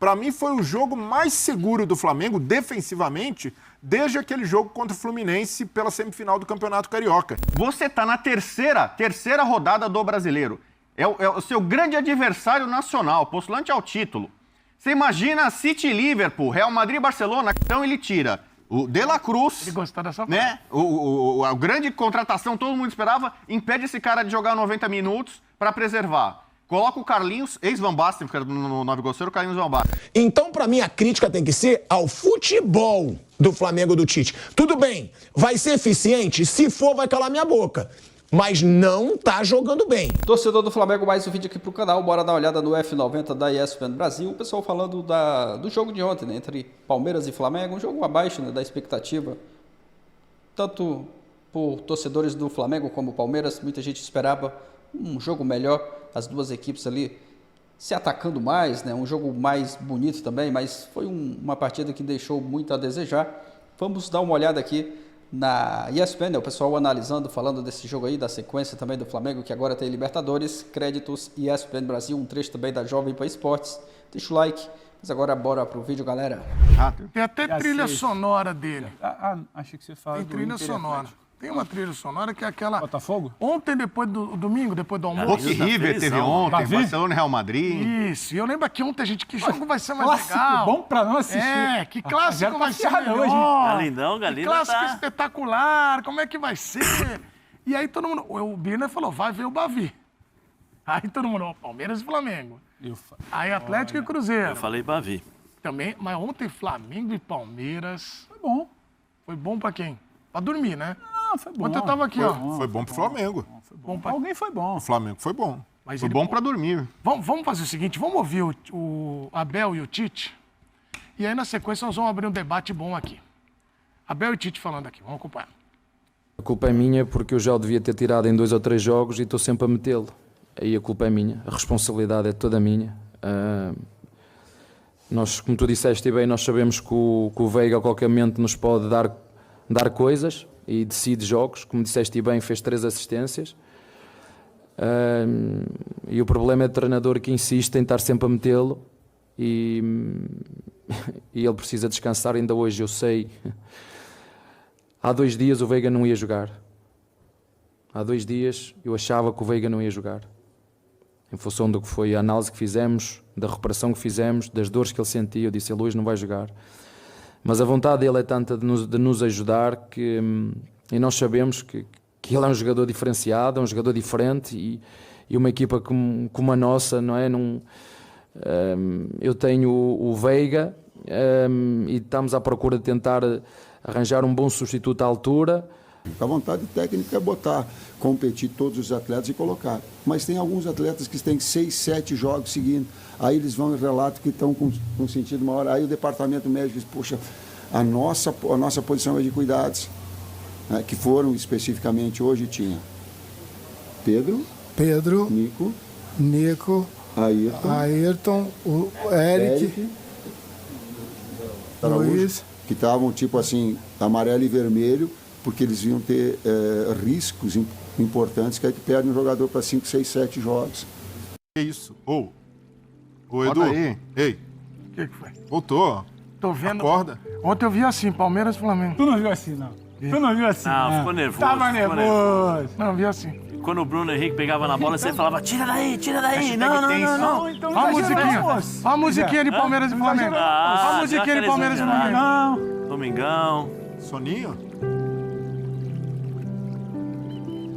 Para mim, foi o jogo mais seguro do Flamengo, defensivamente, desde aquele jogo contra o Fluminense pela semifinal do Campeonato Carioca. Você tá na terceira rodada do Brasileiro. É o seu grande adversário nacional, postulante ao título. Você imagina City e Liverpool, Real Madrid e Barcelona, então ele tira o De La Cruz, Ele gostou dessa né? A grande contratação, todo mundo esperava, impede esse cara de jogar 90 minutos para preservar. Coloca o Carlinhos, ex-Van Basten, porque era no Nove Grosseiro, o Carlinhos Van Basten. Então, pra mim, a crítica tem que ser ao futebol do Flamengo do Tite. Tudo bem, vai ser eficiente? Se for, vai calar minha boca. Mas não tá jogando bem. Torcedor do Flamengo, mais um vídeo aqui pro canal. Bora dar uma olhada no F90 da ESPN Brasil. O pessoal falando do jogo de ontem, né, entre Palmeiras e Flamengo. Um jogo abaixo, né, da expectativa. Tanto por torcedores do Flamengo como Palmeiras. Muita gente esperava um jogo melhor. As duas equipes ali se atacando mais, né? Um jogo mais bonito também, mas foi uma partida que deixou muito a desejar. Vamos dar uma olhada aqui na ESPN, né? O pessoal analisando, falando desse jogo aí, da sequência também do Flamengo, que agora tem Libertadores, créditos, ESPN Brasil, um trecho também da Jovem Pan Esportes. Deixa o like, mas agora bora pro vídeo, galera. Tem até trilha sonora dele. Achei que você falava Tem trilha sonora. Tem uma trilha sonora que é aquela... Botafogo? Ontem, depois do domingo, depois do almoço. Boca e River teve ontem, Bavi? Barcelona e Real Madrid. Isso. E eu lembro que ontem a gente, que jogo vai ser mais Clássico legal. bom pra não assistir. É, que clássico vai ser ferrado melhor. hoje, hein? Galindão, Que Galinda clássico tá... espetacular, como é que vai ser? E aí todo mundo... O Birner falou, vai ver o Bavi. Aí todo mundo, Palmeiras e Flamengo. Aí Atlético e Cruzeiro. Eu falei Bavi. Também, mas ontem Flamengo e Palmeiras... Foi bom. Foi bom pra quem? Pra dormir, né? Ah, foi bom. Ontem eu tava aqui, ó. Foi bom pro Flamengo. Bom pra... Alguém foi bom. O Flamengo foi bom. Mas Foi ele- bom para dormir. Vamos fazer o seguinte, vamos ouvir o Abel e o Tite. E aí, na sequência, nós vamos abrir um debate bom aqui. Abel e Tite falando aqui, vamos acompanhar. A culpa é minha porque eu já o devia ter tirado em 2 ou 3 jogos e estou sempre a metê-lo. Aí a culpa é minha, a responsabilidade é toda minha. Nós, como tu disseste bem, nós sabemos que o Veiga a qualquer momento nos pode dar coisas e decide jogos. Como disseste bem, fez 3 assistências. E o problema é do treinador que insiste em estar sempre a metê-lo e ele precisa descansar. Ainda hoje eu sei, há 2 dias o Veiga não ia jogar. Há 2 dias eu achava que o Veiga não ia jogar, em função do que foi a análise que fizemos, da recuperação que fizemos, das dores que ele sentia. Eu disse, ele hoje não vai jogar, mas a vontade dele é tanta de nos ajudar que, e nós sabemos que ele é um jogador diferenciado, é um jogador diferente e uma equipa como a nossa, não é? Eu tenho o Veiga e estamos à procura de tentar arranjar um bom substituto à altura. A vontade técnica é botar, competir todos os atletas e colocar. Mas tem alguns atletas que têm 6, 7 jogos seguindo. Aí eles vão e relatam que estão com sentido maior. Aí o departamento médico diz, poxa, a nossa posição é de cuidados, né, que foram especificamente hoje tinha Pedro, Nico, Ayrton, o Eric, Luiz, que estavam tipo assim, amarelo e vermelho, porque eles iam ter riscos importantes, que é que perdem um jogador para 5, 6, 7 jogos. Que isso? Ô, Edu, aí. Ei, O que foi? voltou. Tô vendo. Acorda. Ontem eu vi assim, Palmeiras e Flamengo. Tu não viu assim, não? Tu não viu assim? Não, ficou nervoso. Tava ficou nervoso. Não, eu vi assim. Quando o Bruno Henrique pegava na bola, você falava, tira daí. Não. Então Olha a musiquinha. moço. Olha a musiquinha de Palmeiras e Flamengo. Olha a musiquinha de Palmeiras e Flamengo. Não. Domingão. Soninho?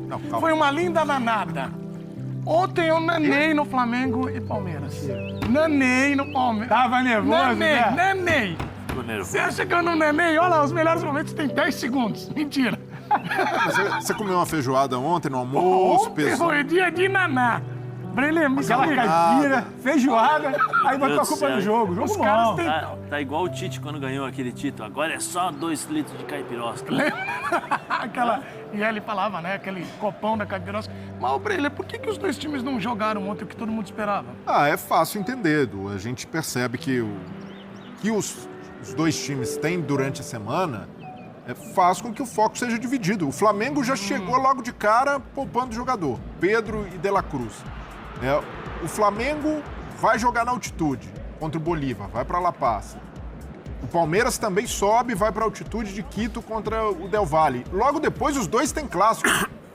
Não, calma. Foi uma linda nanada. Ontem eu nanei no Flamengo e Palmeiras. Nanei no Palmeiras. Tava nervoso, né? Nanei. Ficou nervoso. Você acha que eu não nanei? Olha lá, os melhores momentos tem 10 segundos. Mentira. Você comeu uma feijoada ontem no almoço, Ontem pesou. foi dia de naná. Brelê, me Aquela explica. caipira, feijoada, aí botou a Deus culpa do no céu. jogo. Jogo Os bom. caras têm... Tá igual o Tite quando ganhou aquele título. Agora é só 2 litros de caipirosca. Aquela... E ele falava, né? Aquele copão da Caipirosca. Mas, ô, Brelê, por que os 2 times não jogaram ontem o que todo mundo esperava? É fácil entender, Edu. A gente percebe que os 2 times têm durante a semana faz com que o foco seja dividido. O Flamengo já chegou logo de cara poupando jogador, Pedro e De La Cruz. O Flamengo vai jogar na altitude. contra o Bolívar, vai para La Paz. O Palmeiras também sobe e vai para a altitude de Quito contra o Del Valle. Logo depois, os dois têm clássico.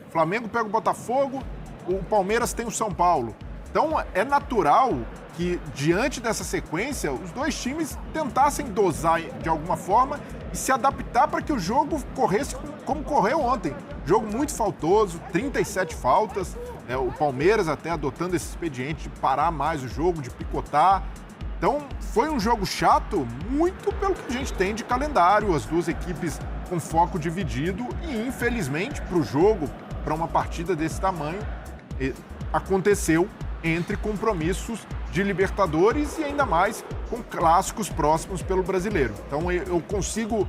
O Flamengo pega o Botafogo, o Palmeiras tem o São Paulo. Então, é natural que, diante dessa sequência, os dois times tentassem dosar de alguma forma e se adaptar para que o jogo corresse como correu ontem. Jogo muito faltoso, 37 faltas. O Palmeiras até adotando esse expediente de parar mais o jogo, de picotar. Então, foi um jogo chato, muito pelo que a gente tem de calendário, as duas equipes com foco dividido e, infelizmente, para o jogo, para uma partida desse tamanho, aconteceu entre compromissos de Libertadores e ainda mais com clássicos próximos pelo Brasileiro. Então, eu consigo,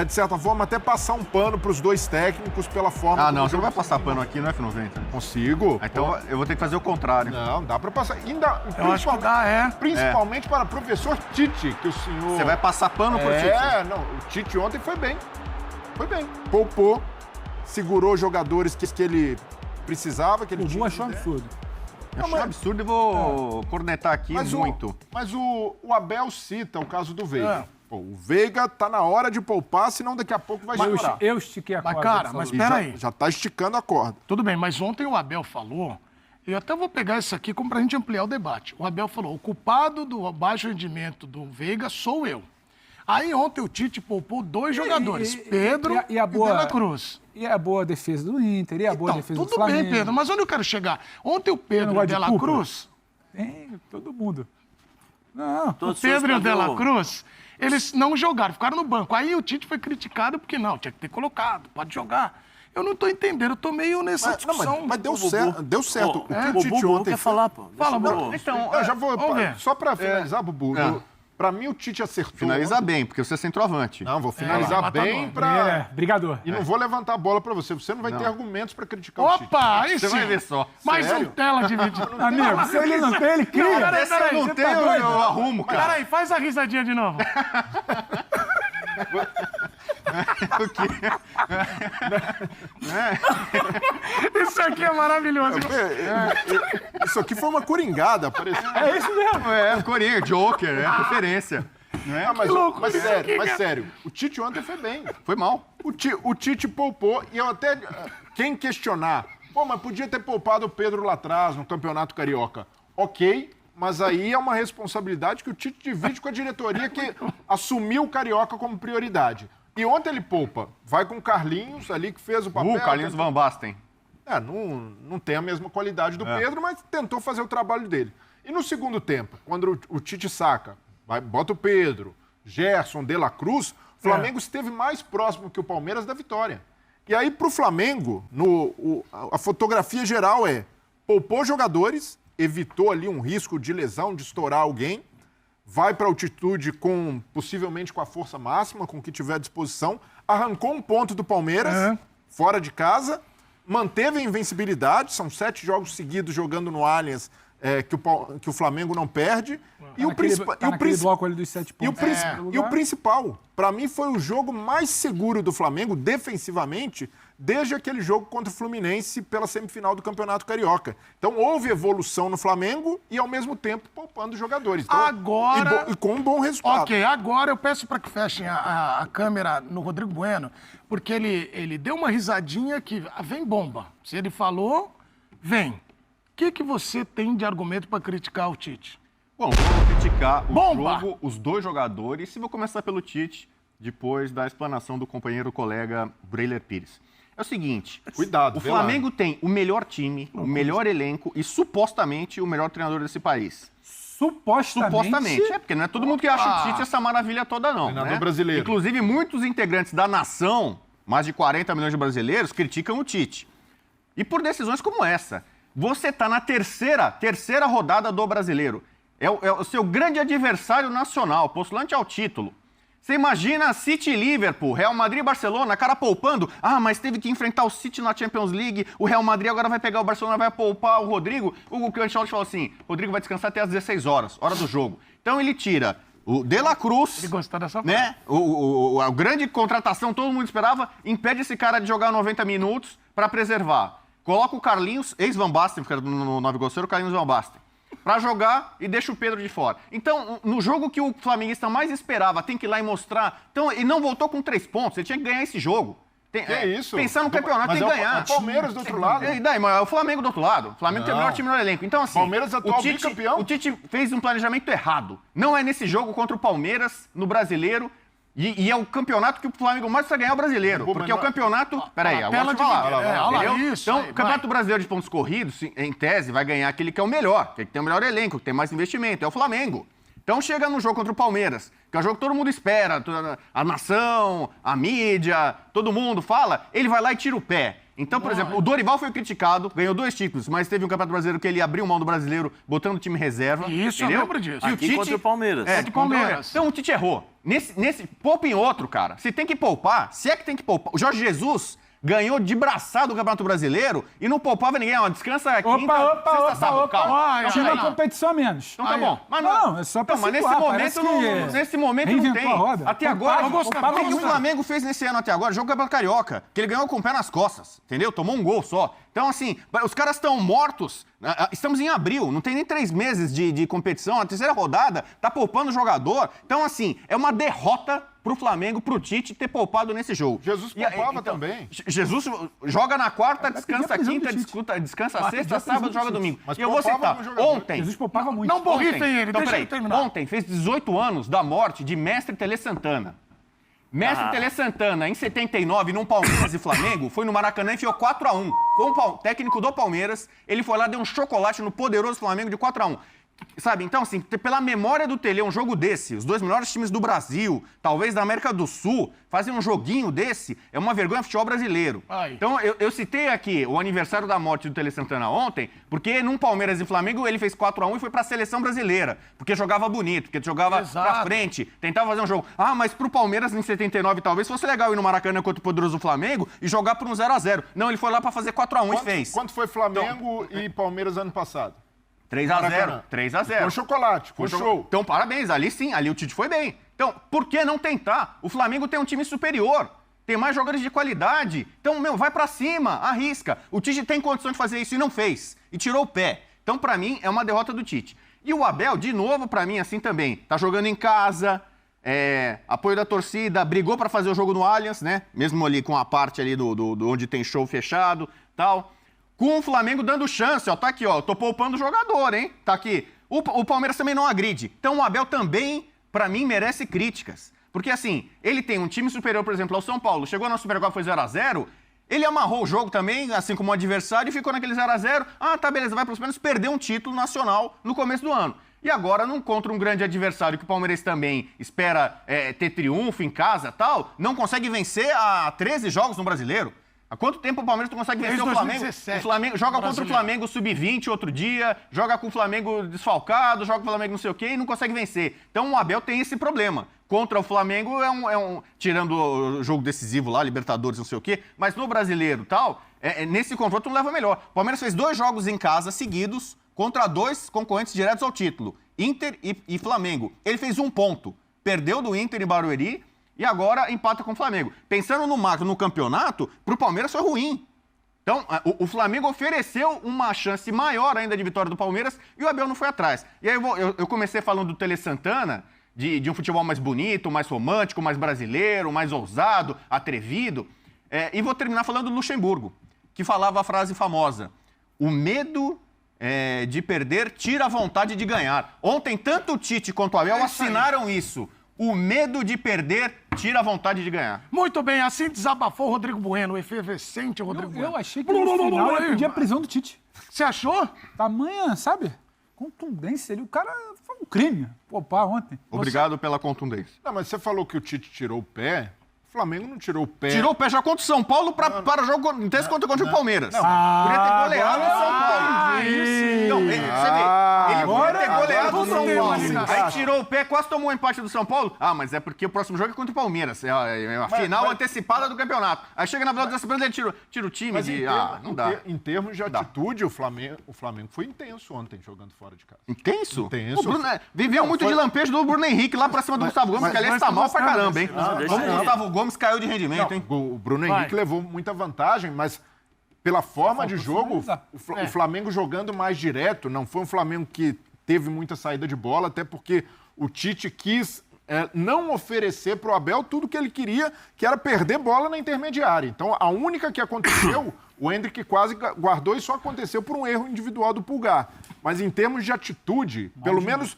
de certa forma, até passar um pano para os dois técnicos pela forma... Ah, não, você não vai passar pano aqui no F90. Consigo. Então, eu vou ter que fazer o contrário. Não, dá para passar. Ainda, Eu acho que dá, principalmente para o professor Tite, que o senhor... Você vai passar pano pro Tite? Não, o Tite ontem foi bem. Foi bem. Poupou, segurou jogadores que ele precisava, que ele O tinha. Bu achou um absurdo. Eu acho um absurdo e vou cornetar aqui muito. Mas o Abel cita o caso do Veiga. Pô, o Veiga tá na hora de poupar, senão daqui a pouco vai estourar. Eu estiquei a corda. Mas, cara, mas espera aí. Já tá esticando a corda. Tudo bem, mas ontem o Abel falou, eu até vou pegar isso aqui como pra gente ampliar o debate. O Abel falou, o culpado do baixo rendimento do Veiga sou eu. Aí ontem o Tite poupou dois jogadores, Pedro e De La Cruz. E a boa defesa do Inter, e a boa defesa do Flamengo. Tudo bem, Pedro, mas onde eu quero chegar? Ontem o Pedro e o De La Cruz... Tem, todo mundo. Não. O Pedro e o De La Cruz, eles não jogaram, ficaram no banco. Aí o Tite foi criticado porque não, tinha que ter colocado, pode jogar. Eu não tô entendendo, eu tô meio nessa discussão. Mas deu certo. Deu certo. O que o Tite ontem quer falar, pô. Fala, Bubu. Então, eu já vou... Só pra finalizar, Bubu, pra mim o Tite acertou. Finaliza bem, porque você é centroavante. Não, vou finalizar bem pra... Brigador. E não vou levantar a bola pra você. Você não vai ter argumentos pra criticar o Tite. Opa, aí Você sim. vai ver só. Mais um Sério? tela dividida. Amigo, se ele não tem, ele cria. Peraí, Se eu não tenho, eu arrumo, cara. Peraí, faz a risadinha de novo. Isso aqui é maravilhoso. Isso aqui foi uma coringada, pareceu. É isso mesmo. É, Coringa, Joker, é a preferência. Ah, mas, loucura mas isso sério, aqui, mas cara. sério, o Tite ontem foi bem. Foi mal. O Tite poupou e eu até... Quem questionar, pô, mas podia ter poupado o Pedro lá atrás no Campeonato Carioca. Ok, mas aí é uma responsabilidade que o Tite divide com a diretoria que assumiu o Carioca como prioridade. E ontem ele poupa. Vai com o Carlinhos ali que fez o papel. Carlinhos Van Basten. Não tem a mesma qualidade do Pedro, mas tentou fazer o trabalho dele. E no segundo tempo, quando o Tite saca, bota o Pedro, Gerson, De La Cruz, o Flamengo esteve mais próximo que o Palmeiras da vitória. E aí, pro Flamengo, a fotografia geral é poupou jogadores, evitou ali um risco de lesão, de estourar alguém, vai para altitude possivelmente com a força máxima, com o que tiver à disposição, arrancou um ponto do Palmeiras, fora de casa, manteve a invencibilidade, são 7 jogos seguidos jogando no Allianz, que o Flamengo não perde. Naquele bloco ali dos 7 pontos. E o principal, para mim, foi o jogo mais seguro do Flamengo, defensivamente, desde aquele jogo contra o Fluminense pela semifinal do Campeonato Carioca. Então, houve evolução no Flamengo e, ao mesmo tempo, poupando jogadores. Então, Agora... E com um bom resultado. Ok, agora eu peço para que fechem a câmera no Rodrigo Bueno, porque ele deu uma risadinha que vem bomba. Se ele falou, vem. O que você tem de argumento para criticar o Tite? Bom, vou criticar Bomba! os dois jogadores, e vou começar pelo Tite, depois da explanação do companheiro colega Breiler Pires. É o seguinte, Cuidado, o Flamengo tem o melhor time, o melhor elenco e supostamente o melhor treinador desse país. Supostamente. É, porque não é todo mundo que acha o Tite essa maravilha toda, não. Treinador né? brasileiro. Inclusive, muitos integrantes da nação, mais de 40 milhões de brasileiros, criticam o Tite. E por decisões como essa. Você está na terceira rodada do Brasileiro. É o seu grande adversário nacional, postulante ao título. Você imagina City e Liverpool, Real Madrid e Barcelona, cara poupando. Ah, mas teve que enfrentar o City na Champions League, o Real Madrid agora vai pegar o Barcelona, vai poupar o Rodrigo. O Ancelotti falou assim, Rodrigo vai descansar até às 16 horas, hora do jogo. Então ele tira o De La Cruz, Ele gostou dessa né? A grande contratação, todo mundo esperava, impede esse cara de jogar 90 minutos para preservar. Coloca o Carlinhos, ex-Van Basten, porque era no Nova Iguaçu, o Carlinhos Van Basten, pra jogar e deixa o Pedro de fora. Então, no jogo que o flamenguista mais esperava, tem que ir lá e mostrar. Então, ele não voltou com 3 pontos, ele tinha que ganhar esse jogo. Isso? Pensar no campeonato, mas tem que ganhar. É o Palmeiras do outro lado. E daí, mas é o Flamengo do outro lado. O Flamengo tem o melhor time no elenco. Então, assim, Palmeiras atual bicampeão. O Tite fez um planejamento errado. Não é nesse jogo contra o Palmeiras, no Brasileiro. E é o campeonato que o Flamengo mais precisa ganhar o Brasileiro. Porque é o campeonato... Peraí, eu vou te falar. Então, o Campeonato Brasileiro de pontos corridos, em tese, vai ganhar aquele que é o melhor, aquele que tem o melhor elenco, que tem mais investimento, é o Flamengo. Então chega no jogo contra o Palmeiras, que é o jogo que todo mundo espera, a nação, a mídia, todo mundo fala, ele vai lá e tira o pé. Então, por exemplo, o Dorival foi criticado, ganhou 2 títulos, mas teve um Campeonato Brasileiro que ele abriu mão do Brasileiro, botando o time reserva. Isso, eu lembro disso. E o Tite, contra o Palmeiras. Contra o Palmeiras. Então o Tite errou. Poupa em outro, cara. Se tem que poupar, se é que tem que poupar. O Jorge Jesus ganhou de braçada o Campeonato Brasileiro e não poupava ninguém. Ó, descansa quinta, sexta, sábado. Calma. Tinha uma competição a menos. Então tá bom. Mas não, é só pra mas situar, nesse momento não tem. Até agora, o que o Flamengo fez nesse ano até agora? Jogo Campeonato Carioca, que ele ganhou com o pé nas costas, entendeu? Tomou um gol só. Então, assim, os caras estão mortos. Estamos em abril, não tem nem 3 meses de competição. A terceira rodada tá poupando o jogador. Então, assim, é uma derrota pro Flamengo, pro Tite ter poupado nesse jogo. Jesus poupava também. Jesus joga na quarta, descansa quinta, descansa sexta, sábado, joga domingo. Mas e eu vou citar, ontem... Jesus poupava muito. Não borrifem ele, Então, deixa ele terminar. Ontem fez 18 anos da morte de Mestre Tele Santana. Mestre Tele Santana, em 79, num Palmeiras e Flamengo, foi no Maracanã e enfiou 4-1. Com o técnico do Palmeiras, ele foi lá e deu um chocolate no poderoso Flamengo de 4-1. Sabe, então, assim, pela memória do Tele, um jogo desse, os 2 melhores times do Brasil, talvez da América do Sul, fazer um joguinho desse, é uma vergonha futebol brasileiro. Então, eu citei aqui o aniversário da morte do Tele Santana ontem, porque num Palmeiras e Flamengo ele fez 4-1 e foi pra seleção brasileira, porque jogava bonito, porque jogava pra frente, tentava fazer um jogo. Ah, mas pro Palmeiras em 79 talvez fosse legal ir no Maracanã contra o poderoso Flamengo e jogar por um 0-0. Não, ele foi lá pra fazer 4-1 e fez. Quanto foi Flamengo e Palmeiras ano passado? 3-0. 3-0. Foi chocolate, foi show. Então, parabéns. Ali sim, ali o Tite foi bem. Então, por que não tentar? O Flamengo tem um time superior. Tem mais jogadores de qualidade. Então, vai pra cima, arrisca. O Tite tem condição de fazer isso e não fez. E tirou o pé. Então, pra mim, é uma derrota do Tite. E o Abel, de novo, pra mim, assim também. Tá jogando em casa, apoio da torcida, brigou pra fazer o jogo no Allianz, né? Mesmo ali com a parte ali do onde tem show fechado, tal. Com o Flamengo dando chance, ó, tá aqui, ó, tô poupando o jogador, hein? Tá aqui. O Palmeiras também não agride. Então o Abel também, pra mim, merece críticas. Porque, assim, ele tem um time superior, por exemplo, ao São Paulo. Chegou na Supercopa, foi 0-0. Ele amarrou o jogo também, assim como o adversário, e ficou naquele 0-0. Ah, tá, beleza, vai pros menos perder um título nacional no começo do ano. E agora, contra um grande adversário que o Palmeiras também espera ter triunfo em casa e tal, não consegue vencer há 13 jogos no Brasileiro. Há quanto tempo o Palmeiras não consegue vencer o Flamengo? O Flamengo joga contra o Flamengo sub-20 outro dia, joga com o Flamengo desfalcado, joga com o Flamengo não sei o quê e não consegue vencer. Então o Abel tem esse problema. Contra o Flamengo tirando o jogo decisivo lá, Libertadores, não sei o quê, mas no Brasileiro e tal, nesse confronto não leva melhor. O Palmeiras fez 2 jogos em casa seguidos contra 2 concorrentes diretos ao título, Inter e Flamengo. Ele fez 1 ponto, perdeu do Inter em Barueri, e agora empata com o Flamengo. Pensando no macro, no campeonato, pro Palmeiras foi ruim. Então, o Flamengo ofereceu uma chance maior ainda de vitória do Palmeiras e o Abel não foi atrás. E aí eu comecei falando do Tele Santana, de um futebol mais bonito, mais romântico, mais brasileiro, mais ousado, atrevido. E vou terminar falando do Luxemburgo, que falava a frase famosa: o medo de perder tira a vontade de ganhar. Ontem, tanto o Tite quanto o Abel assinaram isso. O medo de perder tira a vontade de ganhar. Muito bem, assim desabafou o Rodrigo Bueno, o efervescente Rodrigo Bueno. Eu achei que no final ia pedir a prisão do Tite. Você achou? Tamanha, sabe? Contundência ali. O cara foi um crime poupar ontem. Obrigado pela contundência. Não, mas você falou que o Tite tirou o pé. O Flamengo não tirou o pé. Tirou o pé já contra o São Paulo para jogo intenso contra o Palmeiras. Podia ter goleado o São Paulo. Então, você vê, ele podia ter goleado o São Paulo. Aí tirou o pé, quase tomou um empate do São Paulo. Ah, mas é porque o próximo jogo é contra o Palmeiras. É a final antecipada do campeonato. Aí chega na final dessa semana ele tira o time de... não dá. Em termos de atitude, o Flamengo foi intenso ontem jogando fora de casa. Intenso? Intenso. O Bruno, viveu muito de lampejo do Bruno Henrique lá pra cima do Gustavo Gomes, que aliás tá mal pra caramba, hein? O Gustavo Gomes caiu de rendimento, hein? O Bruno Henrique levou muita vantagem, mas pela forma de jogo, o Flamengo jogando mais direto, não foi um Flamengo que teve muita saída de bola, até porque o Tite quis não oferecer para o Abel tudo que ele queria, que era perder bola na intermediária. Então, a única que aconteceu, o Endrick quase guardou e só aconteceu por um erro individual do Pulgar. Mas em termos de atitude, pelo menos,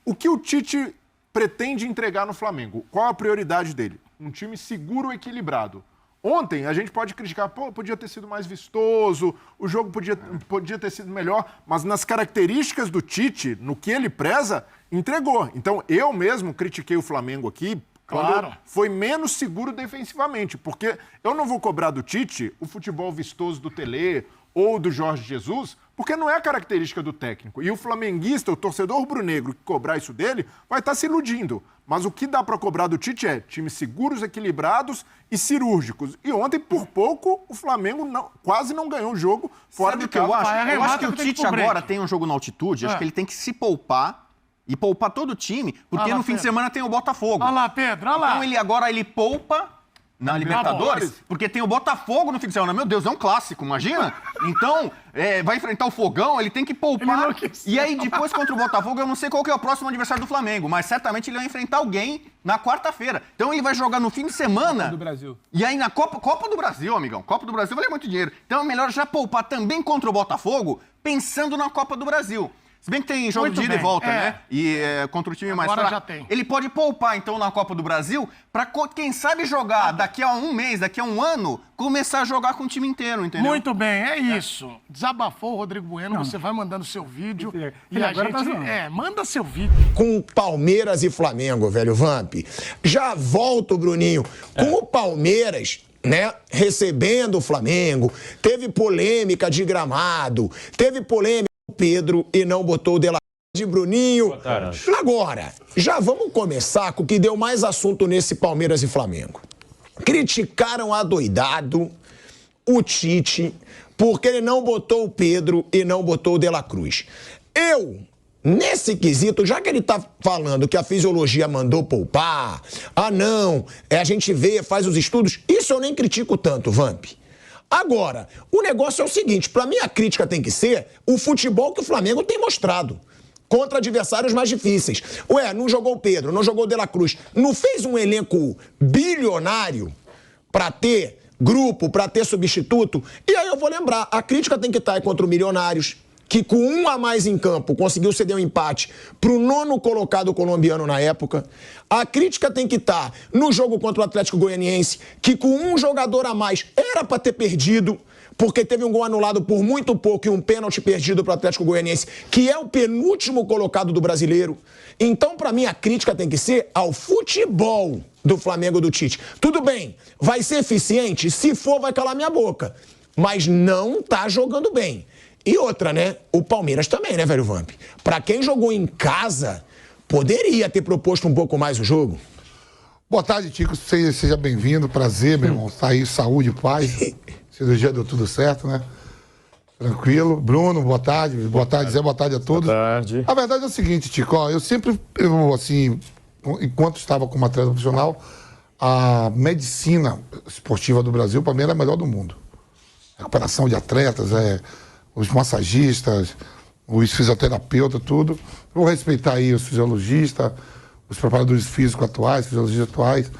o que o Tite pretende entregar no Flamengo? Qual a prioridade dele? Um time seguro e equilibrado. Ontem, a gente pode criticar, podia ter sido mais vistoso, o jogo podia ter sido melhor, mas nas características do Tite, no que ele preza, entregou. Então, eu mesmo critiquei o Flamengo aqui, quando foi menos seguro defensivamente, porque eu não vou cobrar do Tite o futebol vistoso do Tele ou do Jorge Jesus, porque não é a característica do técnico. E o flamenguista, o torcedor rubro-negro que cobrar isso dele, vai estar se iludindo. Mas o que dá para cobrar do Tite é times seguros, equilibrados e cirúrgicos. E ontem, por pouco, o Flamengo quase não ganhou o jogo fora de casa. Eu acho que o Tite agora tem um jogo na altitude, acho que ele tem que se poupar e poupar todo o time, porque no fim de semana tem o Botafogo. Olha lá, Pedro, olha lá. Então ele poupa na Libertadores, porque tem o Botafogo no fim de semana. Meu Deus, é um clássico, imagina? Então, vai enfrentar o Fogão, ele tem que poupar. E aí, depois, contra o Botafogo, eu não sei qual que é o próximo adversário do Flamengo, mas certamente ele vai enfrentar alguém na quarta-feira. Então, ele vai jogar no fim de semana. Copa do Brasil. E aí, na Copa do Brasil, amigão. Copa do Brasil vale muito dinheiro. Então, é melhor já poupar também contra o Botafogo, pensando na Copa do Brasil. Se bem que tem jogo de ida e volta, né? E contra o time mais fraco. Já tem. Ele pode poupar, então, na Copa do Brasil, pra quem sabe jogar daqui a um mês, daqui a um ano, começar a jogar com o time inteiro, entendeu? Muito bem, é isso. Desabafou o Rodrigo Bueno, você vai mandando seu vídeo. E a gente... manda seu vídeo. Com Palmeiras e Flamengo, velho Vamp. Já volto, Bruninho. Com o Palmeiras... né, recebendo o Flamengo, teve polêmica de gramado, teve polêmica do Pedro e não botou o De La de Bruninho. Agora, já vamos começar com o que deu mais assunto nesse Palmeiras e Flamengo. Criticaram adoidado o Tite porque ele não botou o Pedro e não botou o De La Cruz. Nesse quesito, já que ele tá falando que a fisiologia mandou poupar, não, a gente vê, faz os estudos, isso eu nem critico tanto, Vamp. Agora, o negócio é o seguinte, pra mim a crítica tem que ser o futebol que o Flamengo tem mostrado contra adversários mais difíceis. Não jogou o Pedro, não jogou o De La Cruz, não fez um elenco bilionário pra ter grupo, pra ter substituto, e aí eu vou lembrar, a crítica tem que estar contra o Milionários, que com um a mais em campo conseguiu ceder um empate pro 9º colocado colombiano na época. A crítica tem que estar no jogo contra o Atlético Goianiense, que com um jogador a mais era para ter perdido, porque teve um gol anulado por muito pouco e um pênalti perdido pro Atlético Goianiense, que é o penúltimo colocado do Brasileiro. Então, para mim, a crítica tem que ser ao futebol do Flamengo do Tite. Tudo bem, vai ser eficiente? Se for, vai calar minha boca. Mas não tá jogando bem. E outra, né? O Palmeiras também, né, velho Vamp? Pra quem jogou em casa, poderia ter proposto um pouco mais o jogo. Boa tarde, Tico. Seja bem-vindo. Prazer, meu irmão. Tá aí, saúde, paz. Cirurgia deu tudo certo, né? Tranquilo. Bruno, boa tarde. Boa tarde, Zé. Boa tarde a todos. Boa tarde. A verdade é o seguinte, Tico. Eu sempre, enquanto estava como atleta profissional, a medicina esportiva do Brasil, para mim, era a melhor do mundo. Recuperação de atletas, os massagistas, os fisioterapeutas, tudo. Vou respeitar aí os fisiologistas, os preparadores físicos atuais, fisiologistas atuais,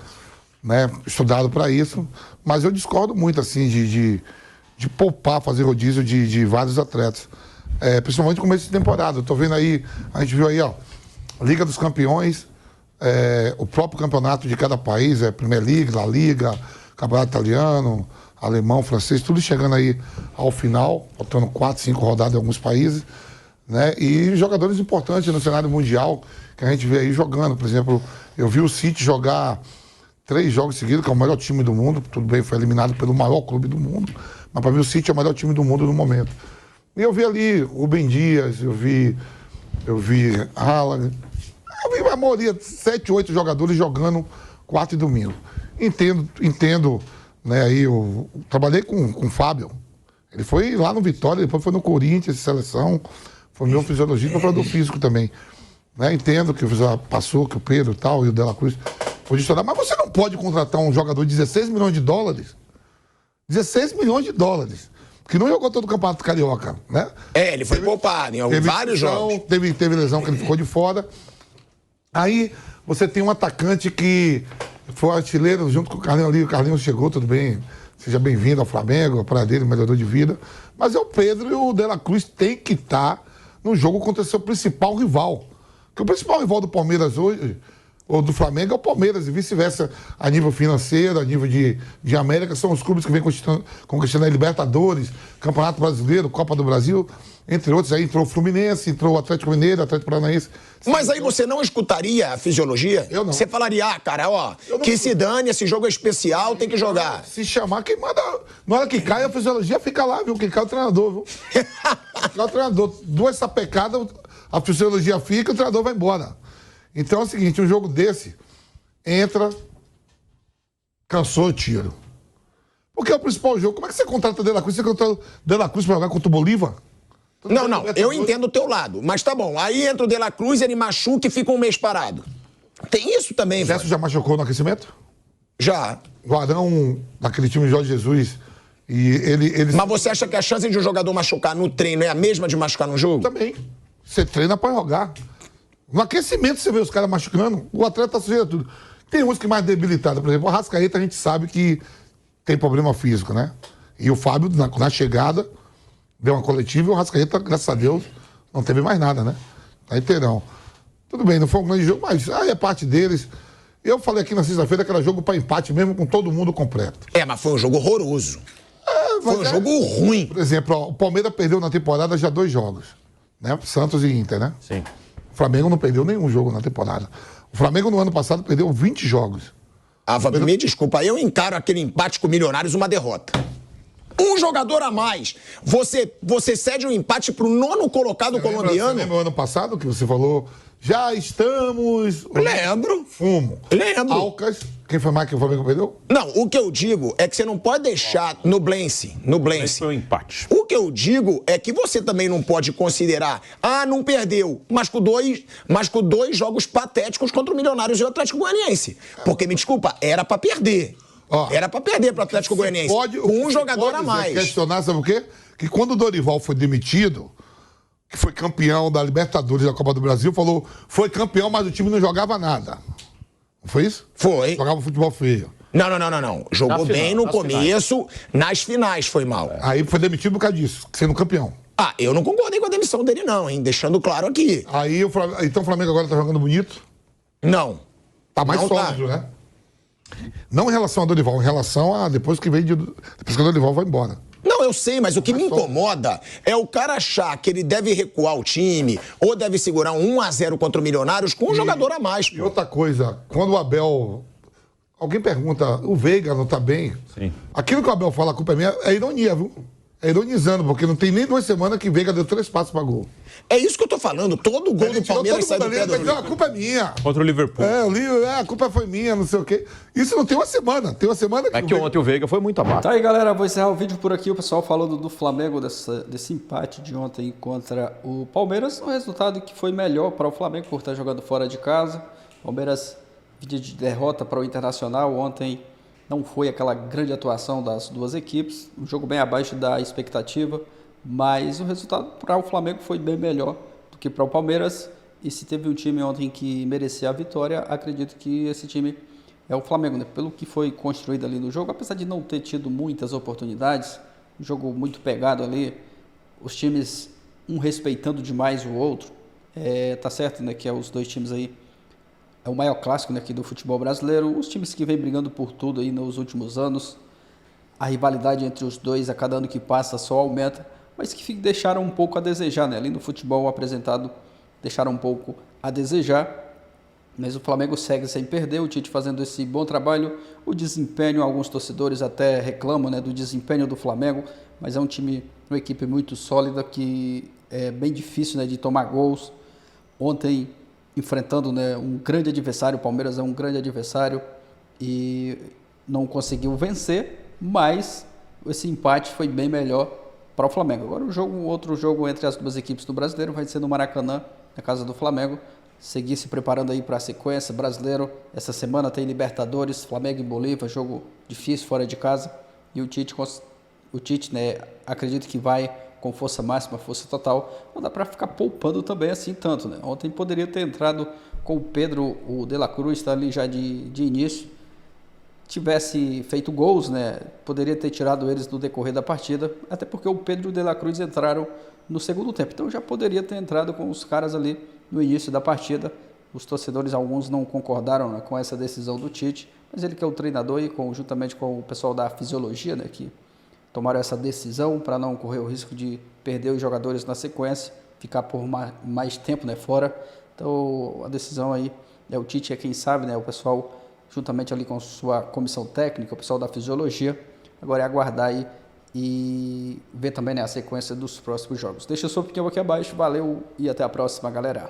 né? Estudado para isso. Mas eu discordo muito, assim, de poupar, fazer rodízio de vários atletas. Principalmente no começo de temporada. Eu tô vendo aí, a gente viu aí, ó, Liga dos Campeões, o próprio campeonato de cada país, Premier League, La Liga, Campeonato Italiano, alemão, francês, tudo chegando aí ao final, faltando 4, 5 rodadas em alguns países, né? E jogadores importantes no cenário mundial que a gente vê aí jogando. Por exemplo, eu vi o City jogar 3 jogos seguidos, que é o melhor time do mundo. Tudo bem, foi eliminado pelo maior clube do mundo, mas para mim o City é o melhor time do mundo no momento. E eu vi ali o Ben Dias, eu vi Haaland, eu vi a maioria, 7, 8 jogadores jogando quarta e domingo. Entendo, né, aí eu trabalhei com o Fábio. Ele foi lá no Vitória, depois foi no Corinthians, seleção, foi meu fisiologista, preparador físico também. Né, entendo que passou, que o Pedro e tal, e o De La Cruz foi de estudar, mas você não pode contratar um jogador de 16 milhões de dólares. 16 milhões de dólares. que não jogou todo o Campeonato Carioca, né? Ele foi poupado em vários jogos. Teve lesão que ele ficou de fora. Aí você tem um atacante que foi artilheiro junto com o Carlinhos ali. O Carlinhos chegou, tudo bem. Seja bem-vindo ao Flamengo, a praia dele, melhorador de vida. Mas é o Pedro e o De La Cruz tem que estar no jogo contra o seu principal rival. Porque o principal rival do Palmeiras hoje, ou do Flamengo, é o Palmeiras, e vice-versa, a nível financeiro, a nível de América, são os clubes que vêm conquistando a Libertadores, Campeonato Brasileiro, Copa do Brasil, entre outros. Aí entrou o Fluminense, entrou o Atlético Mineiro, Atlético Paranaense. Mas aí você não escutaria a fisiologia? Eu não. Você falaria, cara, que se dane, esse jogo é especial, tem que jogar. Se chamar, quem manda. Na hora que cai, a fisiologia fica lá, viu? Quem cai é o treinador, viu? Fica o treinador. Duas sapecadas, a fisiologia fica e o treinador vai embora. Então é o seguinte, um jogo desse, entra, cansou o tiro. Porque é o principal jogo. Como é que você contrata o De La Cruz? Você contrata o De La Cruz pra jogar contra o Bolívar? Não, eu entendo o teu lado, mas tá bom. Aí entra o De La Cruz, ele machuca e fica um mês parado. Tem isso também, O Gerson já machucou no aquecimento? Já. O Arão, naquele time de Jorge Jesus, e ele... Mas você acha que a chance de um jogador machucar no treino é a mesma de machucar no jogo? Também. Você treina pra jogar. No aquecimento você vê os caras machucando, o atleta tá sujeito a tudo. Tem uns que mais debilitados. Por exemplo, o Arrascaeta a gente sabe que tem problema físico, né? E o Fábio, na chegada, deu uma coletiva e o Arrascaeta, graças a Deus, não teve mais nada, né? Tá inteirão. Tudo bem, não foi um grande jogo, mas aí é parte deles. Eu falei aqui na sexta-feira que era jogo pra empate mesmo, com todo mundo completo. Mas foi um jogo horroroso. Foi um jogo ruim. Por exemplo, o Palmeiras perdeu na temporada já 2 jogos, né? Santos e Inter, né? Sim. O Flamengo não perdeu nenhum jogo na temporada. O Flamengo no ano passado perdeu 20 jogos. Fábio, me desculpa, eu encaro aquele empate com o Milionários uma derrota. Um jogador a mais. Você cede um empate pro 9º colocado colombiano? Você lembra o ano passado que você falou? Já estamos... Lembro. Fumo. Lembro. Alcas. Quem foi mais que o Flamengo perdeu? Não, o que eu digo é que você não pode deixar Nublense. Esse foi um empate. O que eu digo é que você também não pode considerar, não perdeu, mas com dois jogos patéticos contra o Milionários e o Atlético Goianiense. Porque, me desculpa, era pra perder. Era pra perder pro Atlético Goianiense. Com um jogador a mais. Questionar, sabe o quê? Que quando o Dorival foi demitido, que foi campeão da Libertadores da Copa do Brasil, falou, foi campeão, mas o time não jogava nada. Não foi isso? Foi. Jogava futebol feio. Não. Jogou bem no começo, nas finais foi mal. Aí foi demitido por causa disso, sendo campeão. Eu não concordei com a demissão dele não, hein? Deixando claro aqui. Aí então o Flamengo agora tá jogando bonito? Não. Tá mais sólido, né? Não em relação a Dorival, em relação a depois que o Dorival vai embora. Não, eu sei, mas o que me incomoda é o cara achar que ele deve recuar o time ou deve segurar um 1-0 contra o Milionários com um jogador a mais. E outra coisa, quando o Abel... Alguém pergunta, o Veiga não tá bem? Sim. Aquilo que o Abel fala, a culpa é minha, é ironia, viu? É ironizando, porque não tem nem 2 semanas que Veiga deu 3 passos pra gol. É isso que eu tô falando. Todo gol do Palmeiras sai do pé do Rodrigo. A culpa é minha. Contra o Liverpool. A culpa foi minha, não sei o quê. Isso não tem uma semana. Tem uma semana que... É que ontem o Veiga foi muito abaixo. Tá aí, galera. Vou encerrar o vídeo por aqui. O pessoal falando do Flamengo, desse empate de ontem contra o Palmeiras. Um resultado que foi melhor para o Flamengo por estar jogando fora de casa. Palmeiras vídeo de derrota para o Internacional. Ontem não foi aquela grande atuação das duas equipes. Um jogo bem abaixo da expectativa. Mas o resultado para o Flamengo foi bem melhor do que para o Palmeiras. E se teve um time ontem que merecia a vitória, acredito que esse time é o Flamengo, né? Pelo que foi construído ali no jogo, apesar de não ter tido muitas oportunidades, um jogo muito pegado ali, os times um respeitando demais o outro. Tá certo, né? Que é os dois times aí, é o maior clássico, né, aqui do futebol brasileiro. Os times que vêm brigando por tudo aí nos últimos anos. A rivalidade entre os dois a cada ano que passa só aumenta, mas que deixaram um pouco a desejar, né? Ali no futebol apresentado, deixaram um pouco a desejar. Mas o Flamengo segue sem perder, o Tite fazendo esse bom trabalho. O desempenho, alguns torcedores até reclamam, né, do desempenho do Flamengo, mas é um time, uma equipe muito sólida, que é bem difícil, né, de tomar gols. Ontem, enfrentando, né, um grande adversário, o Palmeiras é um grande adversário e não conseguiu vencer, mas esse empate foi bem melhor para o Flamengo. Agora outro jogo entre as duas equipes do Brasileiro vai ser no Maracanã, na casa do Flamengo. Seguir se preparando aí para a sequência. Brasileiro, essa semana tem Libertadores, Flamengo e Bolívar, jogo difícil fora de casa, e o Tite o Tite, né, acredito que vai com força máxima, força total, não dá para ficar poupando também assim tanto, né? Ontem poderia ter entrado com o Pedro, o De La Cruz está ali já de início, tivesse feito gols, né, poderia ter tirado eles no decorrer da partida, até porque o Pedro e o De La Cruz entraram no segundo tempo, então já poderia ter entrado com os caras ali no início da partida. Os torcedores, alguns não concordaram, né, com essa decisão do Tite, mas ele que é o treinador e juntamente com o pessoal da fisiologia, né, que tomaram essa decisão para não correr o risco de perder os jogadores na sequência, ficar por mais tempo, né, fora. Então a decisão aí, né, o Tite é quem sabe, né, o pessoal juntamente ali com sua comissão técnica, o pessoal da fisiologia, agora é aguardar aí e ver também, né, a sequência dos próximos jogos. Deixa a sua opinião aqui abaixo, valeu e até a próxima, galera.